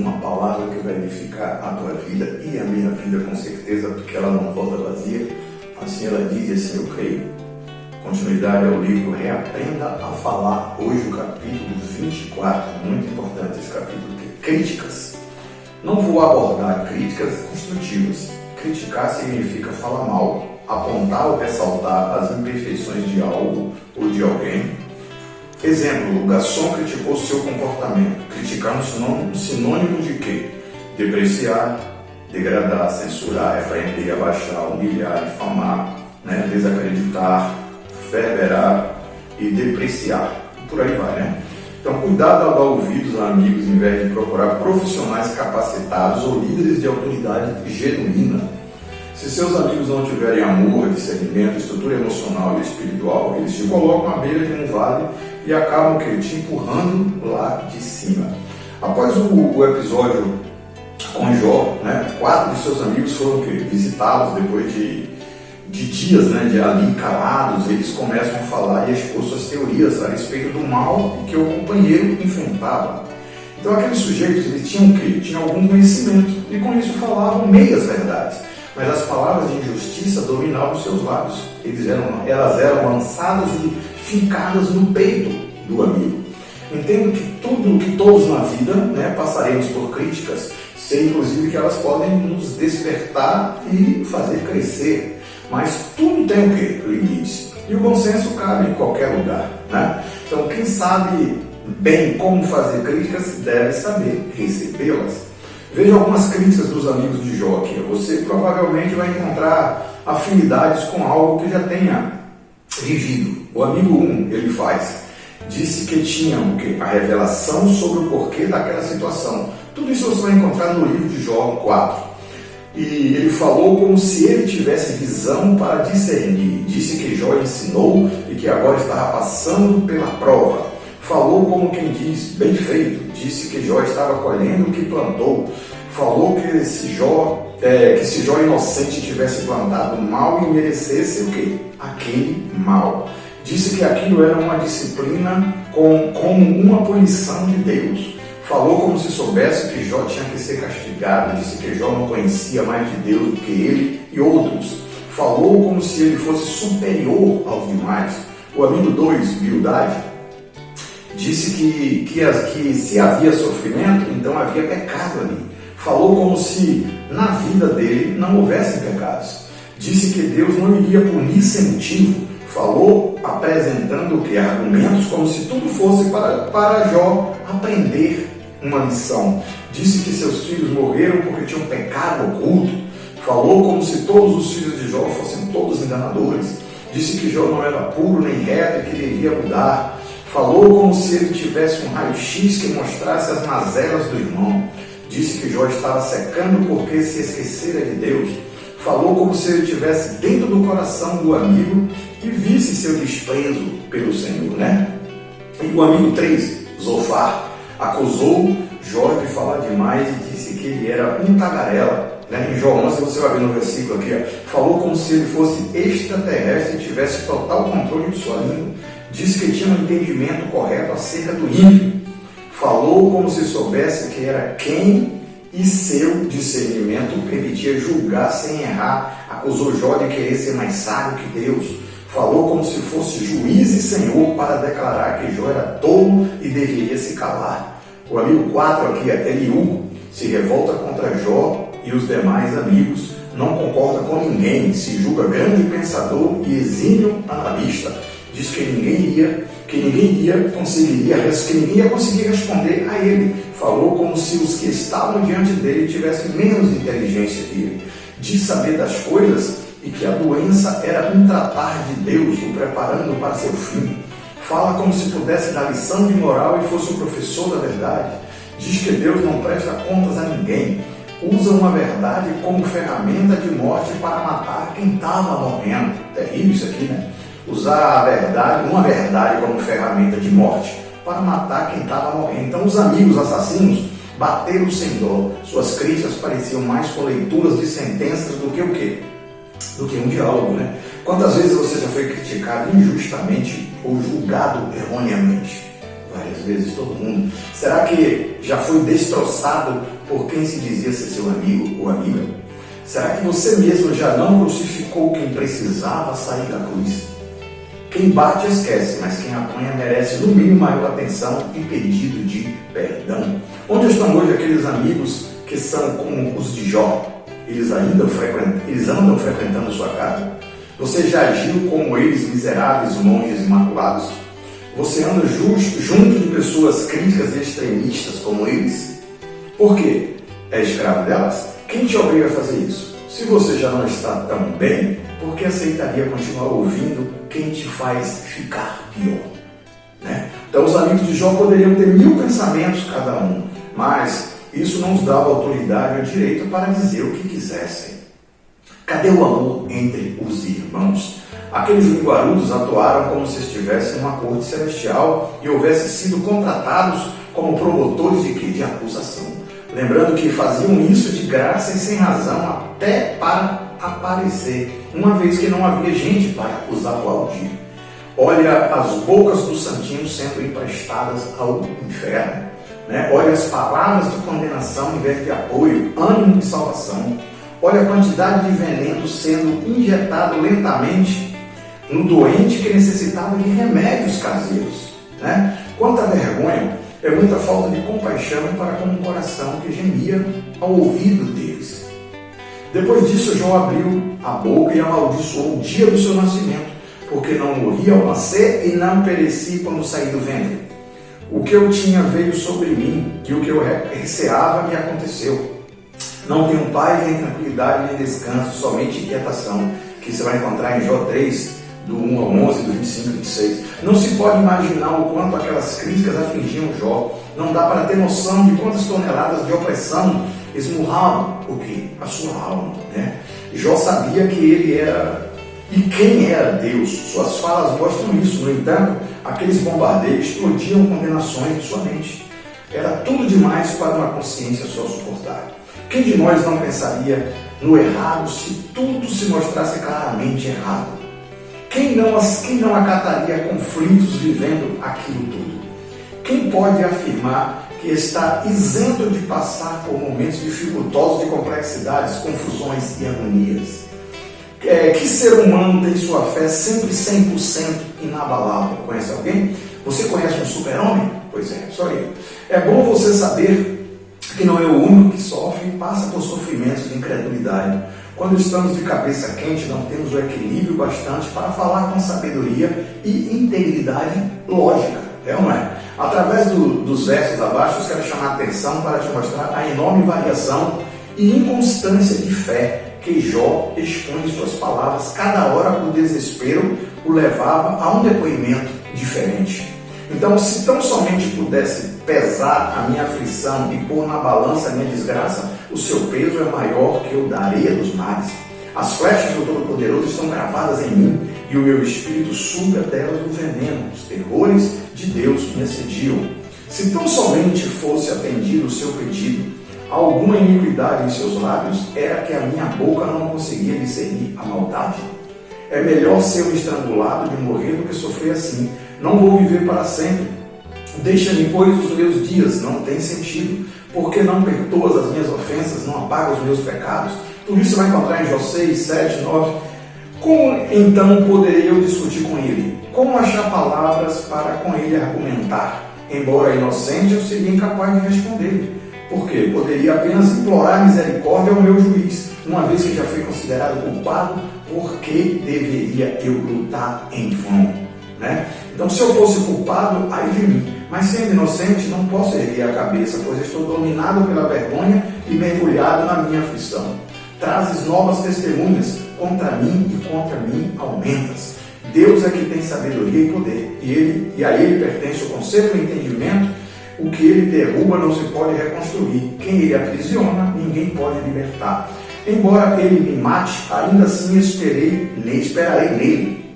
uma palavra que vai edificar a tua vida e a minha vida com certeza, porque ela não volta vazia. Assim ela diz, assim eu creio. Continuidade ao livro Reaprenda a Falar. Hoje o capítulo 24, muito importante esse capítulo, que é críticas. Não vou abordar críticas construtivas. Criticar significa falar mal, apontar ou ressaltar as imperfeições de algo ou de alguém. Exemplo, o garçom criticou seu comportamento. Criticar um sinônimo de quê? Depreciar, degradar, censurar, repreender, abaixar, humilhar, difamar, desacreditar, reverberar e depreciar. Por aí vai, né? Então, cuidado ao dar ouvidos a amigos em vez de procurar profissionais capacitados ou líderes de autoridade genuína. Se seus amigos não tiverem amor, discernimento, estrutura emocional e espiritual, eles te colocam à beira de um vale e acabam te empurrando lá de cima. Após o episódio com Jó, 4 de seus amigos foram visitá-los depois de dias de ali calados. Eles começam a falar e expor suas teorias a respeito do mal que o companheiro enfrentava. Então aqueles sujeitos eles tinham algum conhecimento e com isso falavam meias verdades. Mas as palavras de injustiça dominavam seus lábios. Elas eram lançadas e fincadas no peito do amigo. Entendo que todos na vida passaremos por críticas, sei inclusive que elas podem nos despertar e fazer crescer. Mas tudo tem limites. E o bom senso cabe em qualquer lugar. Então quem sabe bem como fazer críticas deve saber recebê-las. Veja algumas críticas dos amigos de Jó aqui. Você provavelmente vai encontrar afinidades com algo que já tenha vivido. O amigo 1, ele disse que tinha a revelação sobre o porquê daquela situação. Tudo isso você vai encontrar no livro de Jó 4. E ele falou como se ele tivesse visão para discernir. Disse que Jó ensinou e que agora estava passando pela prova. Falou como quem diz, bem feito. Disse que Jó estava colhendo o que plantou. Falou que se Jó inocente tivesse plantado mal e merecesse aquele mal. Disse que aquilo era uma disciplina como uma punição de Deus. Falou como se soubesse que Jó tinha que ser castigado. Disse que Jó não conhecia mais de Deus do que ele e outros. Falou como se ele fosse superior aos demais. O amigo 2, Bildade, disse que se havia sofrimento, então havia pecado ali. Falou como se na vida dele não houvesse pecados. Disse que Deus não iria punir sem motivo. Falou apresentando argumentos como se tudo fosse para Jó aprender uma lição. Disse que seus filhos morreram porque tinham pecado oculto. Falou como se todos os filhos de Jó fossem todos enganadores. Disse que Jó não era puro nem reto e que devia mudar. Falou como se ele tivesse um raio-x que mostrasse as mazelas do irmão. Disse que Jó estava secando porque se esquecera de Deus. Falou como se ele estivesse dentro do coração do amigo e visse seu desprezo pelo Senhor, E o amigo 3, Zofar, acusou Jó de falar demais e disse que ele era um tagarela. Em Jó 11, você vai ver no versículo aqui, falou como se ele fosse extraterrestre e tivesse total controle de sua língua. Disse que tinha um entendimento correto acerca do ímpio. Falou como se soubesse que era quem e seu discernimento permitia julgar sem errar. Acusou Jó de querer ser mais sábio que Deus. Falou como se fosse juiz e senhor para declarar que Jó era tolo e deveria se calar. O amigo 4 aqui, Eliú, se revolta contra Jó e os demais amigos. Não concorda com ninguém, se julga grande pensador e exímio analista. Diz que ninguém ia conseguir responder a ele. Falou como se os que estavam diante dele tivessem menos inteligência que ele. Diz saber das coisas e que a doença era um tratar de Deus, o preparando para seu fim. Fala como se pudesse dar lição de moral e fosse um professor da verdade. Diz que Deus não presta contas a ninguém. Usa uma verdade como ferramenta de morte para matar quem estava morrendo. Terrível isso aqui, Usar uma verdade como ferramenta de morte para matar quem estava morrendo. Então os amigos assassinos bateram sem dó. Suas críticas pareciam mais com leituras de sentenças do que um diálogo, Quantas vezes você já foi criticado injustamente ou julgado erroneamente? Várias vezes, todo mundo. Será que já foi destroçado por quem se dizia ser seu amigo ou amiga? Será que você mesmo já não crucificou quem precisava sair da cruz? Quem bate esquece, mas quem apanha merece no mínimo maior atenção e pedido de perdão. Onde estão hoje aqueles amigos que são como os de Jó? Eles andam frequentando sua casa? Você já agiu como eles, miseráveis monges imaculados? Você anda junto de pessoas críticas e extremistas como eles? Por quê? É escravo delas? Quem te obriga a fazer isso? Se você já não está tão bem, por que aceitaria continuar ouvindo quem te faz ficar pior? Né? Então os amigos de Jó poderiam ter 1000 pensamentos cada um, mas isso não os dava autoridade ou direito para dizer o que quisessem. Cadê o amor entre os irmãos? Aqueles linguarudos atuaram como se estivessem numa corte celestial e houvessem sido contratados como promotores de quê? De acusação. Lembrando que faziam isso de graça e sem razão até para aparecer, uma vez que não havia gente para os aplaudir. Olha as bocas dos santinhos sendo emprestadas ao inferno. Né? Olha as palavras de condenação em vez de apoio, ânimo e salvação. Olha a quantidade de veneno sendo injetado lentamente no doente que necessitava de remédios caseiros. Né? Quanta vergonha, é muita falta de compaixão para com um coração que gemia ao ouvido deles. Depois disso, Jó abriu a boca e amaldiçoou o dia do seu nascimento, porque não morri ao nascer e não pereci quando saí do ventre. O que eu tinha veio sobre mim, e o que eu receava me aconteceu. Não tenho paz, nem tranquilidade, nem descanso, somente inquietação, que você vai encontrar em Jó 3, do 1 ao 11, do 25 e 26. Não se pode imaginar o quanto aquelas críticas afligiam Jó. Não dá para ter noção de quantas toneladas de opressão esmurravam o quê? A sua alma. Né? Jó sabia que ele era e quem era Deus. Suas falas mostram isso. No entanto, aqueles bombardeios explodiam condenações de sua mente. Era tudo demais para uma consciência só suportar. Quem de nós não pensaria no errado se tudo se mostrasse claramente errado? Quem não acataria conflitos vivendo aquilo tudo? Quem pode afirmar que está isento de passar por momentos dificultosos de complexidades, confusões e agonias? Que ser humano tem sua fé sempre 100% inabalável? Conhece alguém? Você conhece um super-homem? Pois é, só eu. É bom você saber que não é o único que sofre e passa por sofrimentos de incredulidade. Quando estamos de cabeça quente, não temos o equilíbrio bastante para falar com sabedoria e integridade lógica, é ou não é? Através dos versos abaixo, eu quero chamar a atenção para te mostrar a enorme variação e inconstância de fé que Jó expõe em suas palavras. Cada hora o desespero o levava a um depoimento diferente. Então, se tão somente pudesse pesar a minha aflição e pôr na balança a minha desgraça, o seu peso é maior que o da areia dos mares. As flechas do Todo-Poderoso estão gravadas em mim, e o meu espírito suga delas o veneno. Os terrores de Deus me assediam. Se tão somente fosse atendido o seu pedido, alguma iniquidade em seus lábios, era que a minha boca não conseguia discernir a maldade. É melhor ser um estrangulado de morrer do que sofrer assim. Não vou viver para sempre. Deixa-me, pois, os meus dias, não tem sentido, porque não perdoas as minhas ofensas, não apagas os meus pecados. Tudo isso você vai encontrar em Jó 6, 7, 9. Como então poderei eu discutir com ele? Como achar palavras para com ele argumentar? Embora inocente, eu seria incapaz de responder. Por quê? Poderia apenas implorar misericórdia ao meu juiz, uma vez que já fui considerado culpado, por que deveria eu lutar em vão? Né? Então, se eu fosse culpado, ai de mim. Mas sendo inocente, não posso erguer a cabeça, pois estou dominado pela vergonha e mergulhado na minha aflição. Trazes novas testemunhas contra mim e contra mim aumentas. Deus é que tem sabedoria e poder, e a ele pertence o conselho e o entendimento. O que ele derruba não se pode reconstruir. Quem ele aprisiona, ninguém pode libertar. Embora ele me mate, ainda assim esperarei nele.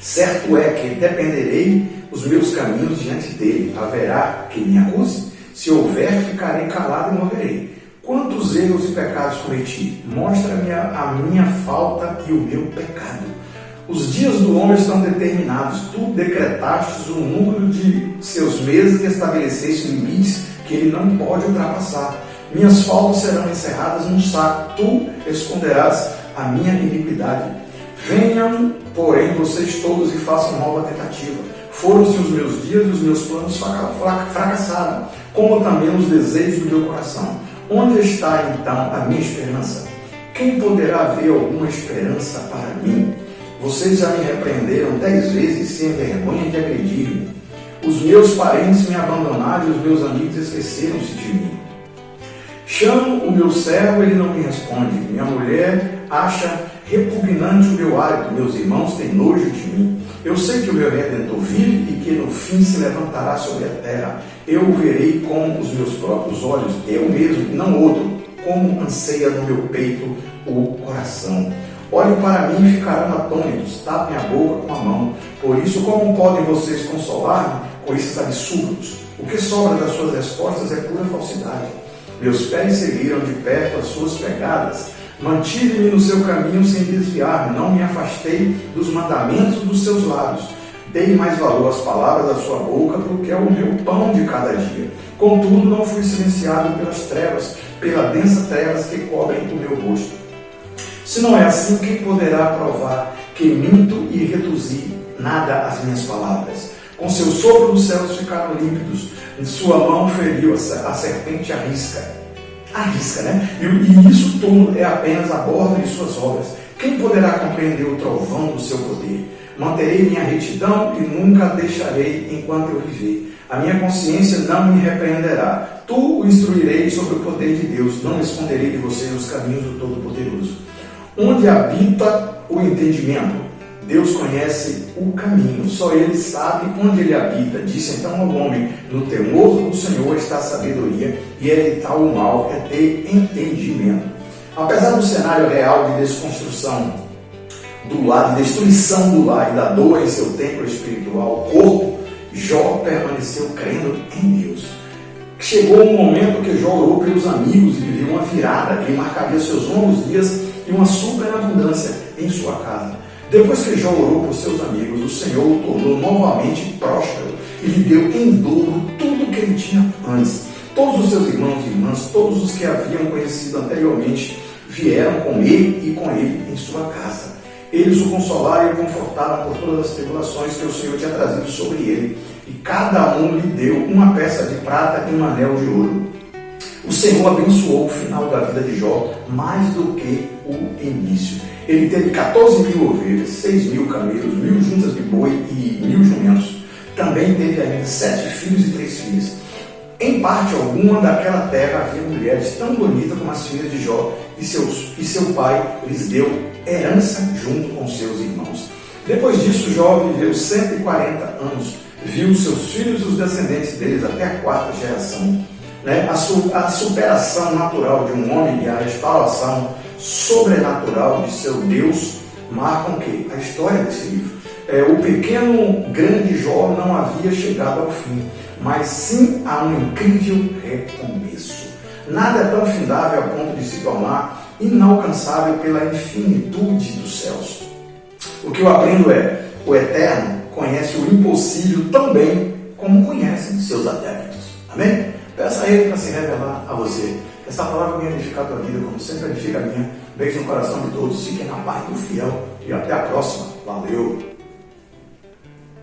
Certo é que dependerei os meus caminhos diante dele. Haverá quem me acuse? Se houver, ficarei calado e morrerei. Quantos erros e pecados cometi? Mostra-me a minha falta e o meu pecado. Os dias do homem estão determinados. Tu decretastes o número de seus meses e estabeleceste limites que ele não pode ultrapassar. Minhas faltas serão encerradas num saco, tu esconderás a minha iniquidade. Venham, porém, vocês todos e façam nova tentativa. Foram-se os meus dias e os meus planos fracassaram, como também os desejos do meu coração. Onde está, então, a minha esperança? Quem poderá ver alguma esperança para mim? Vocês já me repreenderam 10 vezes sem vergonha de agredir-me. Os meus parentes me abandonaram e os meus amigos esqueceram-se de mim. Chamo o meu servo, ele não me responde. Minha mulher acha repugnante o meu hálito. Meus irmãos têm nojo de mim. Eu sei que o meu Redentor vive e que no fim se levantará sobre a terra. Eu o verei com os meus próprios olhos, eu mesmo, não outro, como anseia no meu peito o coração. Olhem para mim e ficarão atônitos, tapem a boca com a mão. Por isso, como podem vocês consolar-me com esses absurdos? O que sobra das suas respostas é pura falsidade. Meus pés seguiram de perto as suas pegadas. Mantive-me no seu caminho sem desviar-me. Não me afastei dos mandamentos dos seus lábios. Dei mais valor às palavras da sua boca do que ao meu pão de cada dia. Contudo, não fui silenciado pelas trevas, pela densa trevas que cobrem o meu rosto. Se não é assim, quem poderá provar que minto e reduzi nada às minhas palavras? Com seu sopro os céus ficaram límpidos, em sua mão feriu a serpente arrisca, né? E isso tudo é apenas a borda de suas obras. Quem poderá compreender o trovão do seu poder? Manterei minha retidão e nunca a deixarei enquanto eu viver. A minha consciência não me repreenderá. Tu o instruirei sobre o poder de Deus. Não esconderei de você os caminhos do Todo-Poderoso. Onde habita o entendimento? Deus conhece o caminho, só Ele sabe onde Ele habita. Disse então ao homem: no temor do Senhor está a sabedoria, e evitar o mal é ter entendimento. Apesar do cenário real de desconstrução do lar, de destruição do lar e da dor em seu templo espiritual, o corpo, Jó permaneceu crendo em Deus. Chegou um momento que Jó orou pelos amigos e viveu uma virada que marcaria seus longos dias e uma superabundância em sua casa. Depois que Jó orou por seus amigos, o Senhor o tornou novamente próspero e lhe deu em dobro tudo o que ele tinha antes. Todos os seus irmãos e irmãs, todos os que haviam conhecido anteriormente, vieram com ele e com ele em sua casa. Eles o consolaram e o confortaram por todas as tribulações que o Senhor tinha trazido sobre ele, e cada um lhe deu uma peça de prata e um anel de ouro. O Senhor abençoou o final da vida de Jó mais do que o início. Ele teve 14.000 ovelhas, 6.000 camelos, 1.000 juntas de boi e 1.000 jumentos. Também teve ainda 7 filhos e 3 filhas. Em parte alguma daquela terra havia mulheres tão bonitas como as filhas de Jó, e seu pai lhes deu herança junto com seus irmãos. Depois disso, Jó viveu 140 anos, viu seus filhos e os descendentes deles até a 4ª geração. A superação natural de um homem e a restauração sobrenatural de seu Deus marcam que a história desse livro. O pequeno, grande Jó não havia chegado ao fim, mas sim a um incrível recomeço. Nada é tão findável a ponto de se tornar inalcançável pela infinitude dos céus. O que eu aprendo é: o Eterno conhece o impossível tão bem como conhecem seus adeptos. Amém? Peça a Ele para se revelar a você. Que essa palavra venha edificar a tua vida, como sempre edifica a minha. Beijo no coração de todos, fiquem na paz do fiel e até a próxima. Valeu!